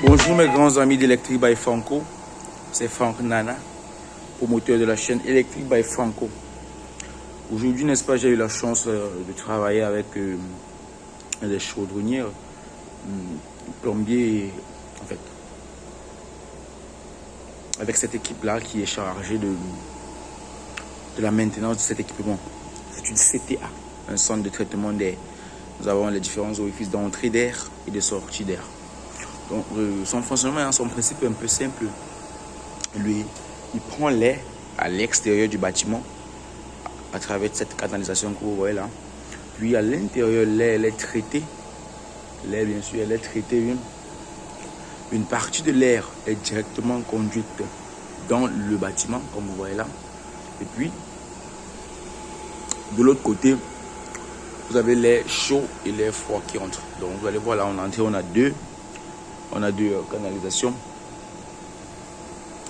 Bonjour mes grands amis d'Electric by Franco, c'est Franck Nana, promoteur de la chaîne Electric by Franco. Aujourd'hui, n'est-ce pas, j'ai eu la chance de travailler avec des chaudronniers, plombiers, en fait, avec cette équipe-là qui est chargée de la maintenance de cet équipement. C'est une CTA, un centre de traitement d'air. Nous avons les différents orifices d'entrée d'air et de sortie d'air. Donc, son fonctionnement, son principe est un peu simple. Lui, il prend l'air à l'extérieur du bâtiment à travers cette canalisation que vous voyez là. Puis à l'intérieur, l'air est traité. L'air, bien sûr, elle est traitée. Une partie de l'air est directement conduite dans le bâtiment, comme vous voyez là. Et puis, de l'autre côté, vous avez l'air chaud et l'air froid qui entre. Donc, vous allez voir là, en entrée, on a deux canalisations.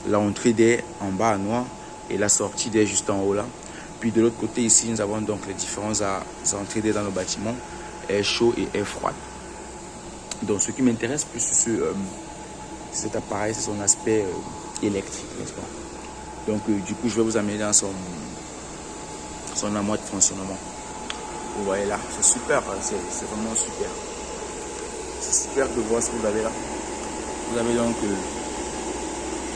L'entrée d'air en bas à noir et la sortie d'air juste en haut là. Puis de l'autre côté ici, nous avons donc les différentes entrées d'air dans le bâtiment, air chaud et air froid. Donc ce qui m'intéresse plus sur cet appareil, c'est son aspect électrique, n'est-ce pas? Donc du coup, je vais vous amener dans son amour de fonctionnement. Vous voyez là, c'est super, c'est vraiment super. C'est super de voir ce que vous avez là. Vous avez donc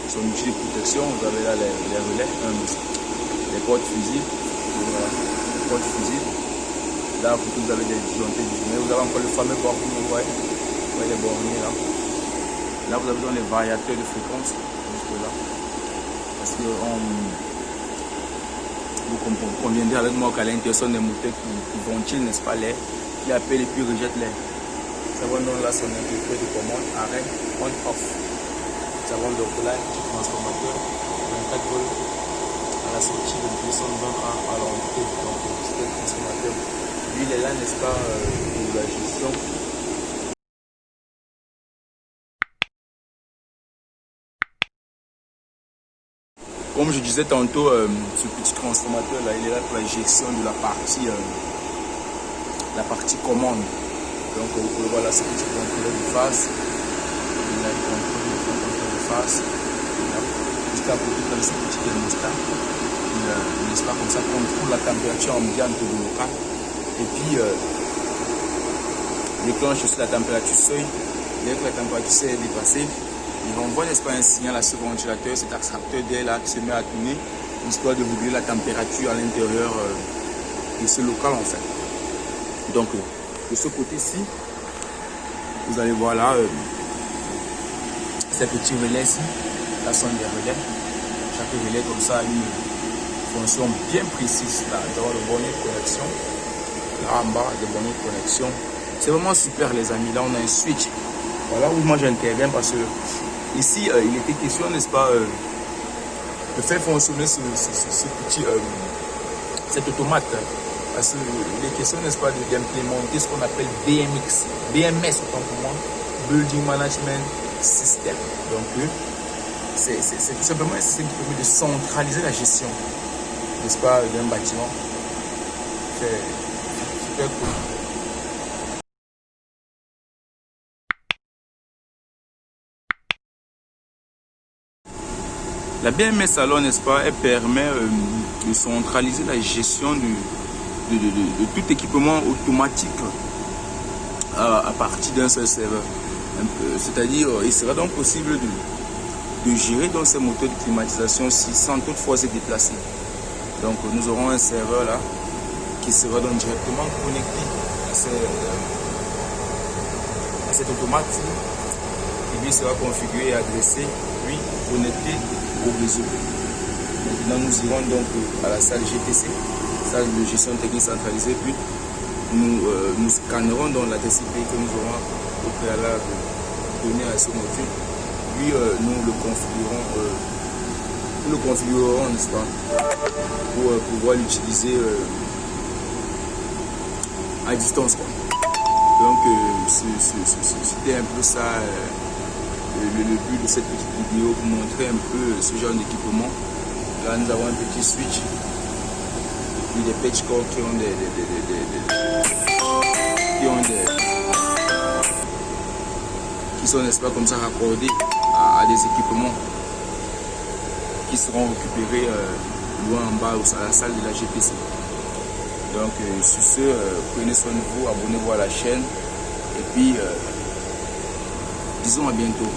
son outil de protection, vous avez là les relais, les portes-fusibles. Voilà, les portes-fusibles. Là, vous avez des disjonctés mais vous avez encore le fameux bornier, vous voyez les borniers là. Là, vous avez donc les variateurs de fréquence, juste là. Parce que vous conviendrez avec moi qu'à l'intérieur, ce sont des moteurs qui ventilent, n'est-ce pas, l'air, qui appellent et puis rejettent l'air. Nous avons donc là son interrupteur de commande, arrêt, on-off. Nous avons donc là un petit transformateur, 24 volts à la sortie de 220 à l'entrée. Donc c'est un transformateur. Lui, il est là, n'est-ce pas, pour la gestion. Comme je disais tantôt, ce petit transformateur là, il est là pour la gestion de la partie commande. Donc vous pouvez voir là ce petit contrôleur de phase. Il a le contrôleur de phase. Juste à côté de ce petit thermostat. N'est-ce pas, comme ça contrôle la température ambiante du local. Et puis déclenche aussi la température seuil. Dès que la température seuil est dépassée, il envoie, n'est-ce pas, un signal à ce ventilateur, cet extracteur d'air là qui se met à tourner, histoire de réguler la température à l'intérieur de ce local en fait. Donc de ce côté-ci, vous allez voir là ces petits relais ici. Là sont des relais. Chaque relais comme ça a une fonction bien précise. Là, nous avons le bornier de connexion. Là en bas, des borniers de connexion. C'est vraiment super les amis. Là on a un switch. Voilà où moi j'interviens parce que ici il était question, n'est-ce pas, de faire fonctionner ce petit cet automate. Parce qu'il est question, n'est-ce pas, d'implémenter ce qu'on appelle BMS autant pour moi, Building Management System. Donc c'est tout simplement un système qui permet de centraliser la gestion, n'est-ce pas, d'un bâtiment. C'est super cool. La BMS alors, n'est-ce pas, elle permet de centraliser la gestion de tout équipement automatique à partir d'un seul serveur. C'est-à-dire, il sera donc possible de gérer dans ces moteurs de climatisation sans toutefois se déplacer. Donc nous aurons un serveur là qui sera donc directement connecté à cet automate qui lui sera configuré et adressé, puis connecté au réseau. Maintenant nous irons donc à la salle GTC, salle de gestion technique centralisée, puis nous scannerons dans l'adresse IP que nous aurons au préalable donné à ce module, puis nous le configurerons, n'est-ce pas, pour pouvoir l'utiliser à distance, quoi. Donc c'était un peu ça le but de cette petite vidéo, pour montrer un peu ce genre d'équipement. Là nous avons un petit switch et puis des patch cords qui ont qui sont, n'est-ce pas, comme ça raccordés à des équipements qui seront récupérés loin en bas à la salle de la GPC. Donc sur ce, prenez soin de vous, abonnez-vous à la chaîne et puis disons à bientôt.